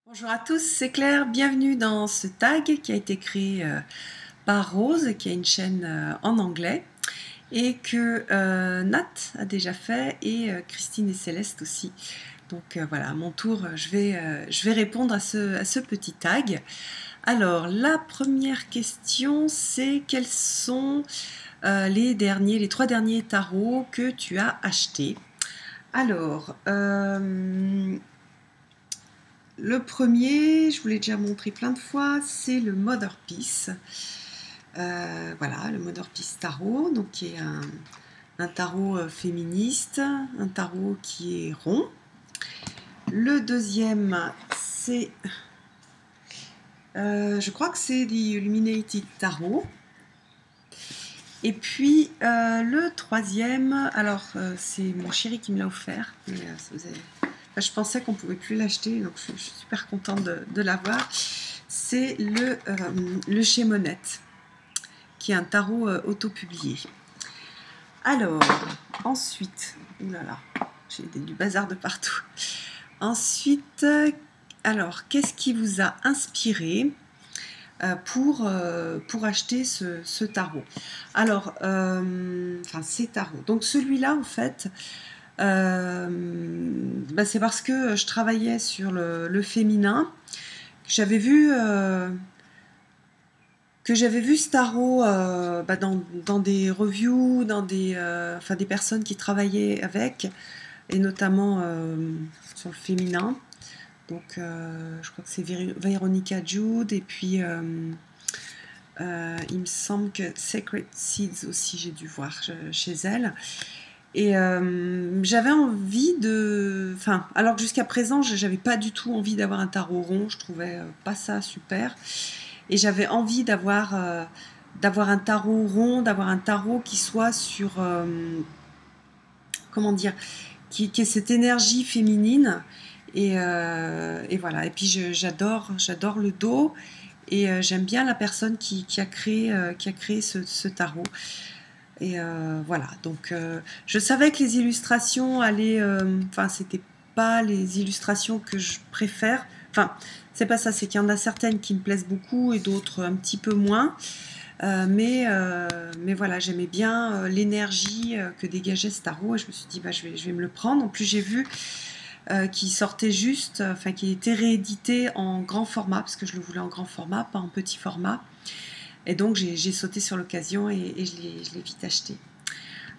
Bonjour à tous, c'est Claire, bienvenue dans ce tag qui a été créé par Rose, qui a une chaîne en anglais, et que Nat a déjà fait, et Christine et Céleste aussi. Donc voilà, à mon tour, je vais répondre à ce petit tag. Alors, la première question, c'est quels sont les trois derniers tarots que tu as achetés? Alors, le premier, je vous l'ai déjà montré plein de fois, c'est le Mother Peace. Voilà, le Mother Peace Tarot, donc qui est un tarot féministe, un tarot qui est rond. Le deuxième, c'est, je crois que c'est The Illuminated Tarot. Et puis le troisième, alors c'est mon chéri qui me l'a offert, mais je pensais qu'on ne pouvait plus l'acheter, donc je suis super contente de l'avoir. C'est le chez Monette, qui est un tarot auto-publié. Alors, ensuite, oulala, j'ai du bazar de partout. Ensuite, alors, qu'est-ce qui vous a inspiré pour acheter ce tarot? Alors, enfin, ces tarots. Donc, celui-là, en fait, c'est parce que je travaillais sur le féminin. J'avais vu ce tarot dans des reviews, dans des personnes qui travaillaient avec, et notamment sur le féminin. Donc je crois que c'est Veronica Jude, et puis il me semble que Sacred Seeds aussi j'ai dû voir chez elle. Et j'avais envie de... Enfin, alors que jusqu'à présent, j'avais pas du tout envie d'avoir un tarot rond, je trouvais pas ça super. Et j'avais envie d'avoir un tarot rond, d'avoir un tarot qui soit sur... comment dire, qui ait cette énergie féminine. Et voilà. Et puis j'adore le dos. Et j'aime bien la personne qui a créé ce tarot. Et voilà, donc je savais que les illustrations allaient... Enfin, c'était pas les illustrations que je préfère. Enfin, c'est pas ça, c'est qu'il y en a certaines qui me plaisent beaucoup et d'autres un petit peu moins. Mais voilà, j'aimais bien l'énergie que dégageait ce tarot, et je me suis dit, je vais me le prendre. En plus, j'ai vu qu'il sortait juste, enfin, qu'il était réédité en grand format, parce que je le voulais en grand format, pas en petit format. Et donc j'ai sauté sur l'occasion, et je l'ai vite acheté.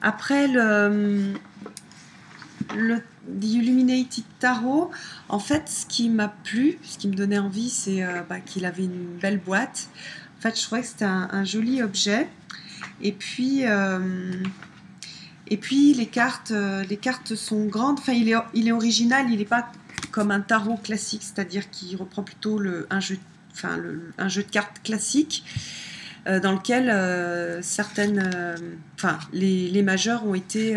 Après The Illuminated Tarot, en fait, ce qui m'a plu, ce qui me donnait envie, c'est qu'il avait une belle boîte. En fait, je trouvais que c'était un joli objet. Et puis les cartes sont grandes. Enfin, il est original, il n'est pas comme un tarot classique, c'est-à-dire qu'il reprend plutôt un jeu de cartes classique. Dans lequel les majeurs ont été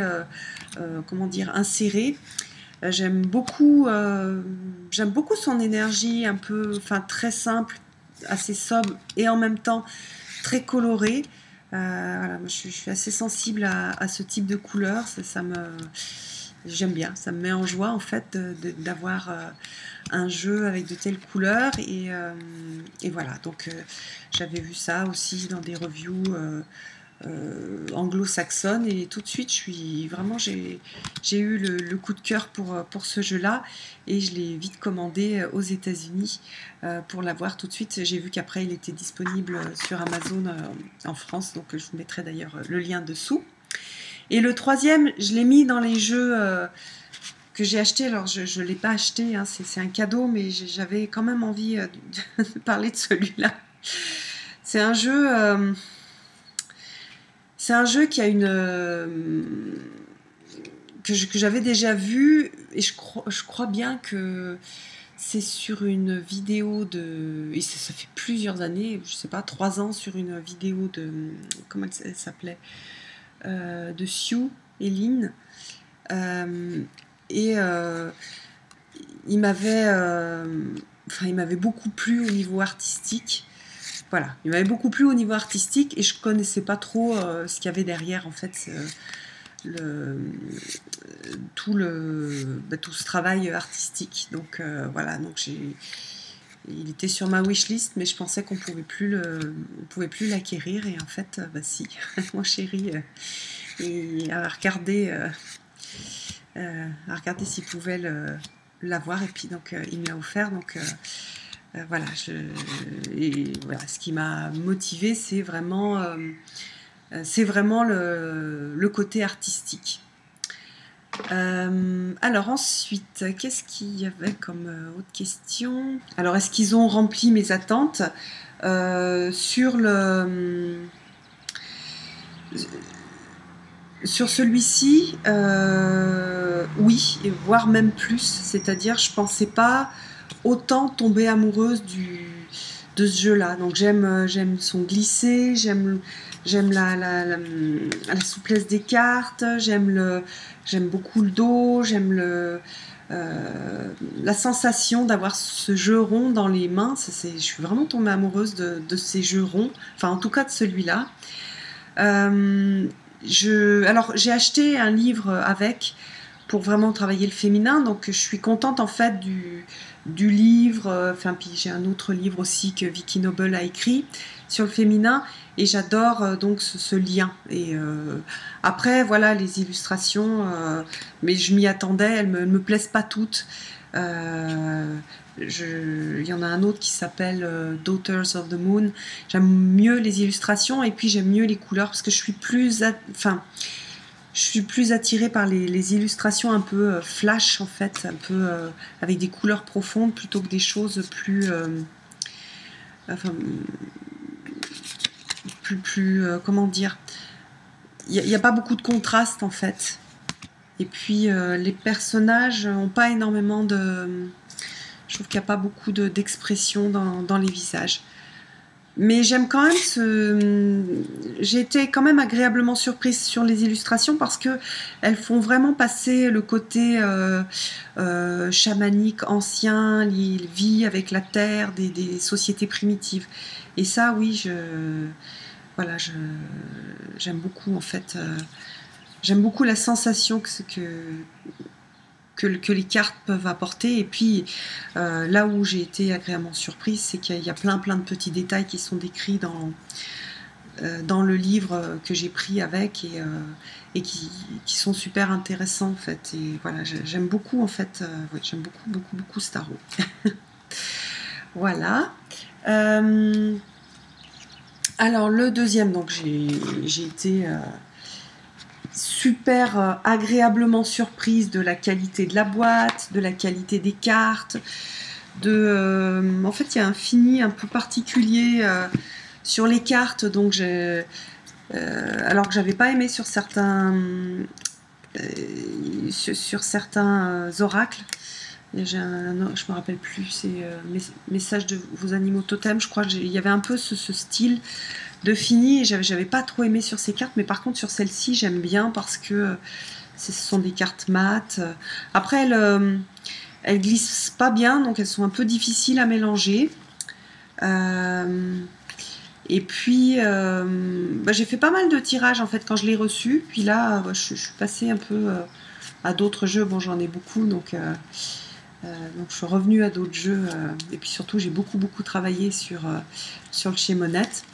comment dire, insérés. J'aime beaucoup son énergie un peu, enfin, très simple, assez sobre, et en même temps très colorée. Voilà, moi je suis assez sensible à ce type de couleur. J'aime bien, ça me met en joie en fait d'avoir un jeu avec de telles couleurs, et voilà. Donc j'avais vu ça aussi dans des reviews anglo-saxonnes, et tout de suite j'ai eu le coup de cœur pour ce jeu-là, et je l'ai vite commandé aux États-Unis pour l'avoir tout de suite. J'ai vu qu'après il était disponible sur Amazon en France, donc je vous mettrai d'ailleurs le lien dessous. Et le troisième, je l'ai mis dans les jeux que j'ai acheté. Alors je ne l'ai pas acheté, hein, c'est un cadeau, mais j'avais quand même envie de parler de celui-là. C'est un jeu qui a que j'avais déjà vu, et je crois bien que c'est sur une vidéo et ça fait plusieurs années, je sais pas, 3 ans, sur une vidéo de... Comment elle s'appelait, de Sue et Lynn. Et il m'avait beaucoup plu au niveau artistique. Voilà, il m'avait beaucoup plu au niveau artistique, et je connaissais pas trop ce qu'il y avait derrière, en fait, tout ce travail artistique. Donc voilà, donc il était sur ma wishlist, mais je pensais qu'on pouvait plus l'acquérir. Et en fait, bah si, mon chéri il a regardé s'il pouvait l'avoir. Et puis donc, il me l'a offert. Donc voilà, voilà, ce qui m'a motivée, c'est vraiment le côté artistique. Alors ensuite, qu'est-ce qu'il y avait comme autre question? Alors, est-ce qu'ils ont rempli mes attentes sur celui-ci? Oui, et voire même plus. C'est-à-dire, je pensais pas autant tomber amoureuse de ce jeu-là. Donc j'aime son glissé, j'aime la souplesse des cartes, j'aime beaucoup le dos, j'aime la sensation d'avoir ce jeu rond dans les mains. Je suis vraiment tombée amoureuse de ces jeux ronds, enfin en tout cas de celui-là. Alors j'ai acheté un livre avec pour vraiment travailler le féminin, donc je suis contente en fait du livre. Enfin, puis j'ai un autre livre aussi que Vicky Noble a écrit sur le féminin, et j'adore donc ce lien. Et après voilà, les illustrations, mais je m'y attendais, elles me plaisent pas toutes. Il y en a un autre qui s'appelle Daughters of the Moon. J'aime mieux les illustrations, et puis j'aime mieux les couleurs parce que je suis plus attirée par les illustrations un peu flash en fait, un peu avec des couleurs profondes plutôt que des choses plus comment dire, il n'y a pas beaucoup de contraste en fait. Et puis les personnages n'ont pas énormément je trouve qu'il n'y a pas beaucoup d'expression dans les visages. Mais j'aime quand même j'ai été quand même agréablement surprise sur les illustrations parce que elles font vraiment passer le côté chamanique, ancien, les vies avec la terre, des sociétés primitives. Et ça, oui, voilà, j'aime beaucoup en fait. J'aime beaucoup la sensation que les cartes peuvent apporter. Et puis là où j'ai été agréablement surprise, c'est qu'il y a plein de petits détails qui sont décrits dans le livre que j'ai pris avec, et qui sont super intéressants en fait. Et voilà, j'aime beaucoup en fait, ouais, j'aime beaucoup ce tarot. Voilà. Alors le deuxième, donc j'ai été super agréablement surprise de la qualité de la boîte, de la qualité des cartes, en fait il y a un fini un peu particulier sur les cartes, donc alors que j'avais pas aimé sur certains oracles. Je me rappelle plus, c'est message de vos animaux totems, je crois qu'il y avait un peu ce style de fini, et j'avais pas trop aimé sur ces cartes, mais par contre sur celle-ci j'aime bien parce que ce sont des cartes mates. Après elles glissent pas bien, donc elles sont un peu difficiles à mélanger. Et puis j'ai fait pas mal de tirages en fait quand je l'ai reçu, puis là je suis passée un peu à d'autres jeux. Bon, j'en ai beaucoup, donc je suis revenue à d'autres jeux, et puis surtout j'ai beaucoup travaillé sur le chez Monette.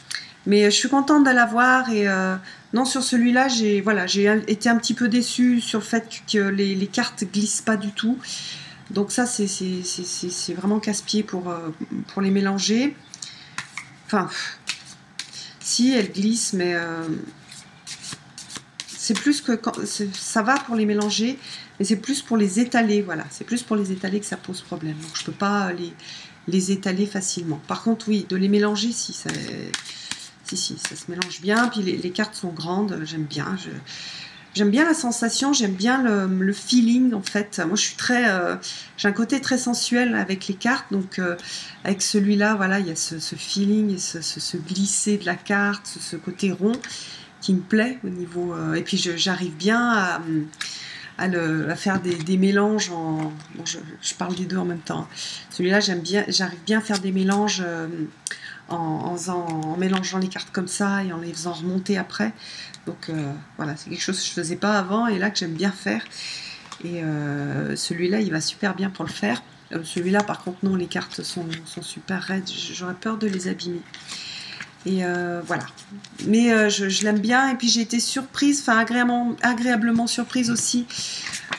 Mais je suis contente de l'avoir. Et non, sur celui-là, j'ai été un petit peu déçue sur le fait que les cartes glissent pas du tout. Donc ça, c'est vraiment casse-pied pour les mélanger. Enfin, si, elles glissent, mais c'est plus que ça va pour les mélanger, mais c'est plus pour les étaler. Voilà, c'est plus pour les étaler que ça pose problème. Donc je peux pas les étaler facilement. Par contre, oui, de les mélanger, si, ça se mélange bien. Puis les cartes sont grandes, j'aime bien. J'aime bien la sensation, j'aime bien le feeling en fait. Moi, j'ai un côté très sensuel avec les cartes, donc avec celui-là, voilà, il y a ce feeling et ce glisser de la carte, ce côté rond qui me plaît au niveau. Et puis j'arrive bien à faire des mélanges je parle des deux en même temps. Celui-là, j'arrive bien à faire des mélanges en mélangeant les cartes comme ça et en les faisant remonter après. Donc voilà, c'est quelque chose que je faisais pas avant et là que j'aime bien faire. Et celui-là, il va super bien pour le faire. Celui-là, par contre, non, les cartes sont super raides. J'aurais peur de les abîmer. Et voilà. Mais je l'aime bien. Et puis j'ai été surprise, enfin agréablement surprise aussi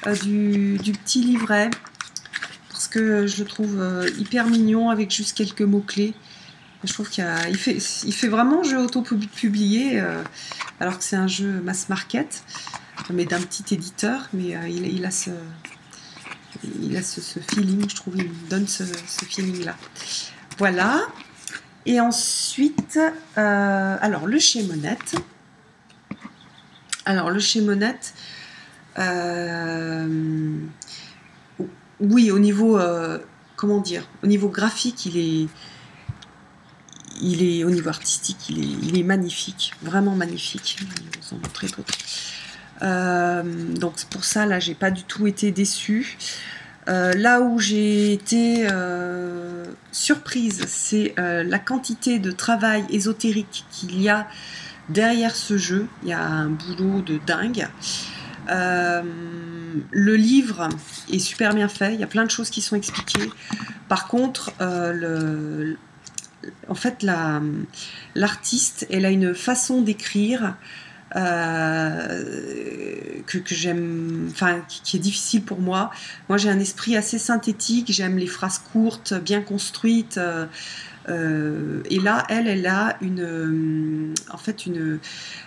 du petit livret. Parce que je le trouve hyper mignon avec juste quelques mots-clés. Je trouve il fait vraiment jeu auto-publié, alors que c'est un jeu mass market, mais d'un petit éditeur. Mais il a ce feeling, je trouve, il me donne ce feeling-là. Voilà. Et ensuite, alors le chez Monette. Alors le chez Monette, oui, au niveau, comment dire, au niveau graphique, il est au niveau artistique, il est magnifique, vraiment magnifique. Je vais vous en montrer d'autres. Donc pour ça, là, j'ai pas du tout été déçue. Là où j'ai été surprise, c'est la quantité de travail ésotérique qu'il y a derrière ce jeu. Il y a un boulot de dingue. Le livre est super bien fait, il y a plein de choses qui sont expliquées. Par contre, en fait, l'artiste, elle a une façon d'écrire que j'aime, enfin, qui est difficile pour moi. Moi, j'ai un esprit assez synthétique, j'aime les phrases courtes, bien construites. Et là, elle a en fait une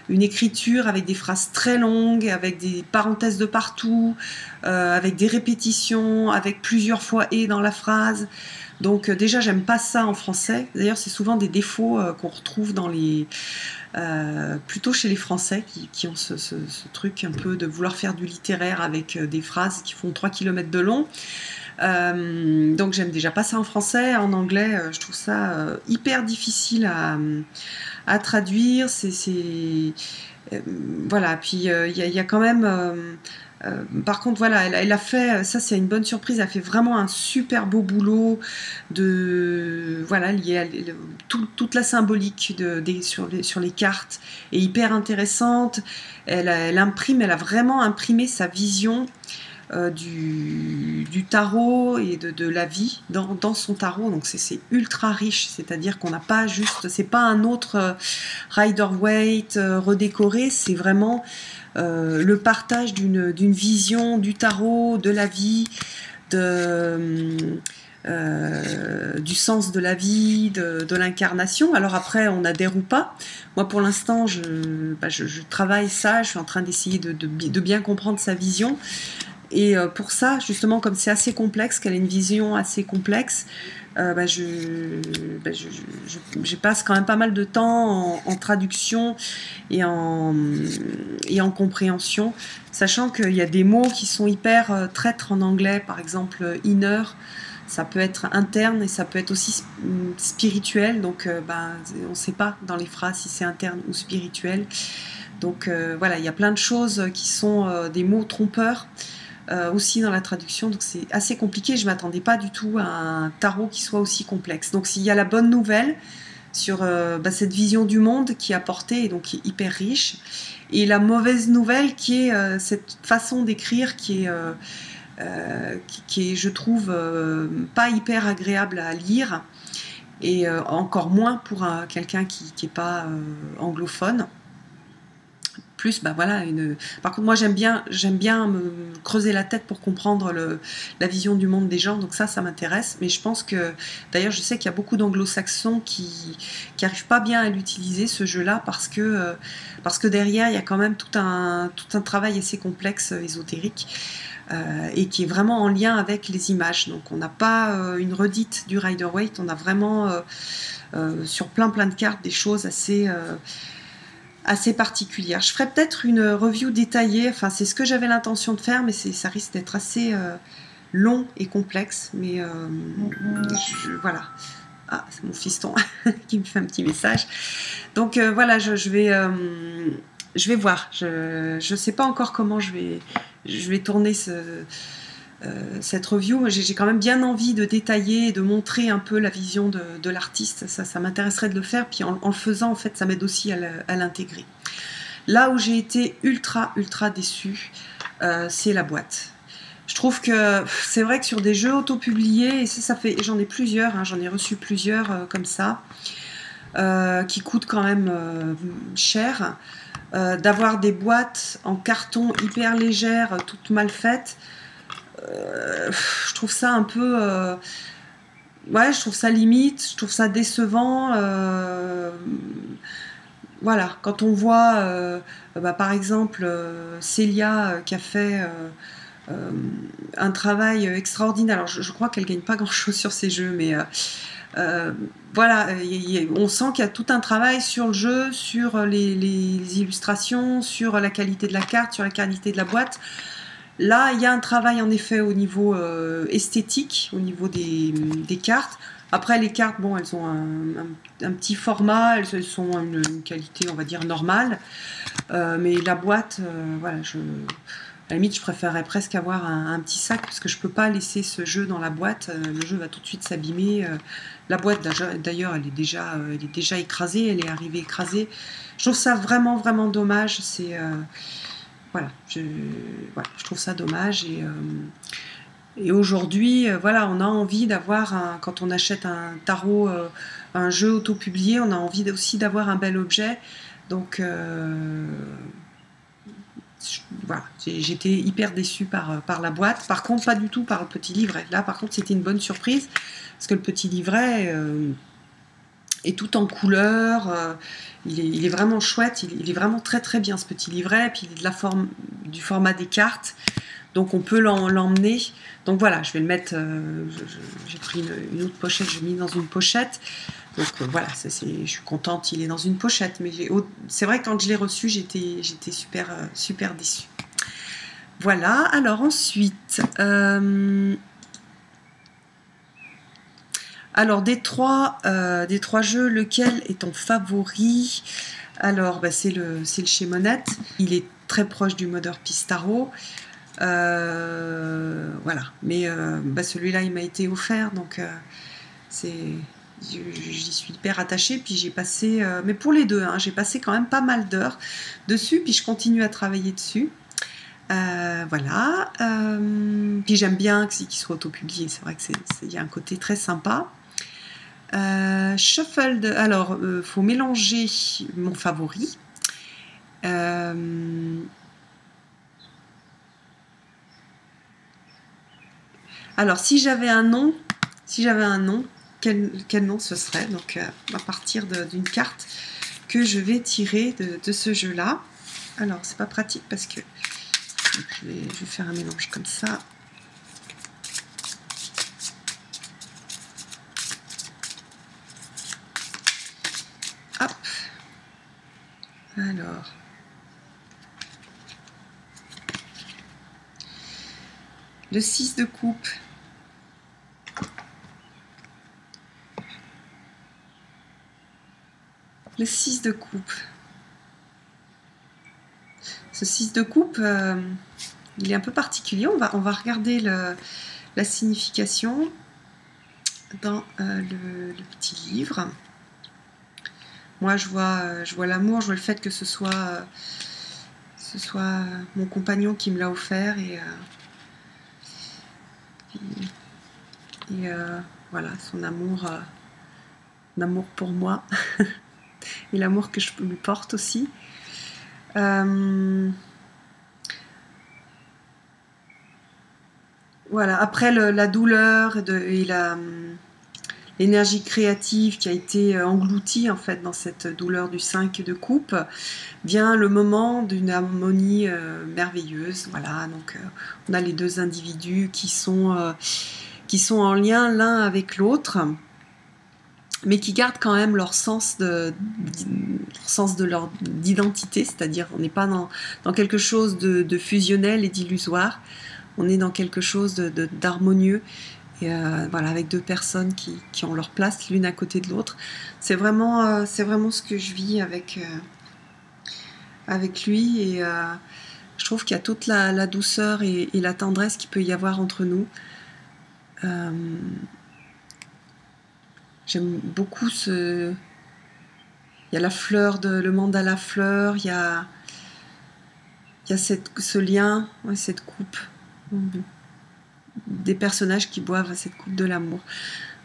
écriture avec des phrases très longues, avec des parenthèses de partout, avec des répétitions, avec plusieurs fois « et » dans la phrase. Donc déjà, j'aime pas ça en français. D'ailleurs, c'est souvent des défauts qu'on retrouve plutôt chez les Français qui ont ce truc un peu de vouloir faire du littéraire avec des phrases qui font 3 km de long. Donc j'aime déjà pas ça en français. En anglais, je trouve ça hyper difficile à traduire. Voilà. Puis il y a quand même. Par contre, voilà, elle a fait, ça c'est une bonne surprise, elle a fait vraiment un super beau boulot voilà, lié à toute la symbolique sur les cartes est hyper intéressante. Elle a vraiment imprimé sa vision du tarot et de la vie dans son tarot. Donc c'est ultra riche, c'est-à-dire qu'on n'a pas juste, c'est pas un autre Rider-Waite redécoré, c'est vraiment le partage d'une vision du tarot, de la vie, du sens de la vie, de l'incarnation. Alors après, on adhère ou pas. Moi, pour l'instant, je travaille ça, je suis en train d'essayer de bien comprendre sa vision. Et pour ça, justement, comme c'est assez complexe, qu'elle a une vision assez complexe, je passe quand même pas mal de temps en traduction et en compréhension, sachant qu'il y a des mots qui sont hyper traîtres en anglais, par exemple inner, ça peut être interne et ça peut être aussi spirituel, donc on ne sait pas dans les phrases si c'est interne ou spirituel. Donc voilà, il y a plein de choses qui sont des mots trompeurs. Aussi dans la traduction, donc c'est assez compliqué. Je ne m'attendais pas du tout à un tarot qui soit aussi complexe. Donc s'il y a la bonne nouvelle sur cette vision du monde qui est apportée et donc qui est hyper riche, et la mauvaise nouvelle qui est cette façon d'écrire qui est, je trouve, pas hyper agréable à lire, et encore moins pour quelqu'un qui n'est pas anglophone. Plus, voilà, par contre, moi, j'aime bien me creuser la tête pour comprendre la vision du monde des gens, donc ça m'intéresse. Mais je pense que, d'ailleurs, je sais qu'il y a beaucoup d'anglo-saxons qui n'arrivent pas bien à l'utiliser, ce jeu-là, parce que derrière, il y a quand même tout un travail assez complexe, ésotérique, et qui est vraiment en lien avec les images. Donc, on n'a pas une redite du Rider-Waite, on a vraiment, sur plein de cartes, des choses assez particulière. Je ferai peut-être une review détaillée, enfin c'est ce que j'avais l'intention de faire, mais ça risque d'être assez long et complexe, mais voilà. Ah, c'est mon fiston qui me fait un petit message. Donc voilà, je vais voir. Je sais pas encore comment je vais tourner cette review. J'ai quand même bien envie de détailler et de montrer un peu la vision de l'artiste. Ça m'intéresserait de le faire, puis en le faisant, en fait, ça m'aide aussi à l'intégrer. Là où j'ai été ultra déçue, c'est la boîte. Je trouve que c'est vrai que sur des jeux auto-publiés, et ça fait, j'en ai plusieurs, hein, j'en ai reçu plusieurs comme ça, qui coûtent quand même cher, d'avoir des boîtes en carton hyper légères, toutes mal faites, je trouve ça un peu... ouais, je trouve ça limite, je trouve ça décevant. Voilà, quand on voit, par exemple, Célia qui a fait euh, un travail extraordinaire. Alors, je crois qu'elle gagne pas grand-chose sur ces jeux, mais voilà, on sent qu'il y a tout un travail sur le jeu, sur les illustrations, sur la qualité de la carte, sur la qualité de la boîte. Là, il y a un travail en effet au niveau esthétique, au niveau des cartes. Après, les cartes, bon, elles ont un petit format, elles sont une qualité, on va dire, normale. Mais la boîte, voilà, à la limite, je préférerais presque avoir un petit sac parce que je peux pas laisser ce jeu dans la boîte. Le jeu va tout de suite s'abîmer. La boîte, d'ailleurs, elle est déjà écrasée, elle est arrivée écrasée. Je trouve ça vraiment, vraiment dommage. Voilà, voilà, je trouve ça dommage. Et aujourd'hui, voilà, on a envie d'avoir, quand on achète un tarot, un jeu auto-publié, on a envie aussi d'avoir un bel objet. Donc, voilà, j'étais hyper déçue par la boîte. Par contre, pas du tout par le petit livret. Là, par contre, c'était une bonne surprise parce que le petit livret est tout en couleur. Il est vraiment chouette. Il est vraiment très très bien ce petit livret. Puis il est de la forme, du format des cartes. Donc on peut l'emmener. Donc voilà, je vais le mettre. J'ai pris une autre pochette, je l'ai mis dans une pochette. Donc voilà, je suis contente, il est dans une pochette. Mais c'est vrai que quand je l'ai reçu, j'étais super, super déçue. Voilà, alors ensuite. Alors des trois jeux, lequel est ton favori? Alors c'est le chez Monette. Il est très proche du Mother Peace Tarot. Voilà, mais celui-là il m'a été offert, donc j'y suis hyper attachée. Puis j'ai passé, mais pour les deux, hein, j'ai passé quand même pas mal d'heures dessus, puis je continue à travailler dessus. Voilà. Puis j'aime bien qu'il soit auto-publié, c'est vrai qu'il y a un côté très sympa. Shuffled, alors faut mélanger mon favori. Alors si j'avais un nom, quel nom ce serait? Donc à partir d'une carte que je vais tirer de ce jeu-là. Alors c'est pas pratique parce que je vais faire un mélange comme ça. Hop. Alors. Le 6 de coupe. Le 6 de coupe. Ce 6 de coupe, il est un peu particulier. On va regarder la signification dans le petit livre. Moi, je vois l'amour, je vois le fait que ce soit mon compagnon qui me l'a offert et voilà, son amour pour moi et l'amour que je lui porte aussi. Voilà, après la douleur et l'énergie créative qui a été engloutie en fait dans cette douleur du 5 de coupe, vient le moment d'une harmonie merveilleuse. Voilà, donc on a les deux individus qui sont en lien l'un avec l'autre, mais qui gardent quand même leur sens d'identité, c'est-à-dire on n'est pas dans quelque chose de fusionnel et d'illusoire, on est dans quelque chose d'harmonieux. Et voilà, avec deux personnes qui ont leur place l'une à côté de l'autre. C'est vraiment ce que je vis avec lui. Et je trouve qu'il y a toute la douceur et la tendresse qu'il peut y avoir entre nous. J'aime beaucoup il y a la fleur, le mandala fleur, il y a ce lien, ouais, cette coupe. des personnages qui boivent cette coupe de l'amour.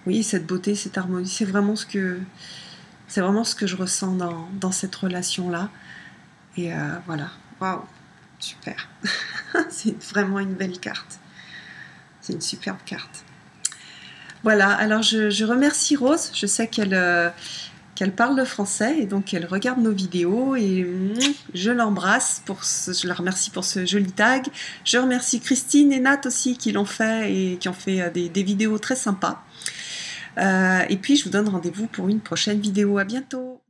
Oui, cette beauté, cette harmonie, c'est vraiment ce que je ressens dans cette relation-là. Et voilà, waouh, super. C'est vraiment une belle carte. C'est une superbe carte. Voilà, alors je remercie Rose, je sais qu'elle parle le français et donc elle regarde nos vidéos et je l'embrasse, je la remercie pour ce joli tag. Je remercie Christine et Nat aussi qui l'ont fait et qui ont fait des vidéos très sympas. Et puis je vous donne rendez-vous pour une prochaine vidéo. À bientôt.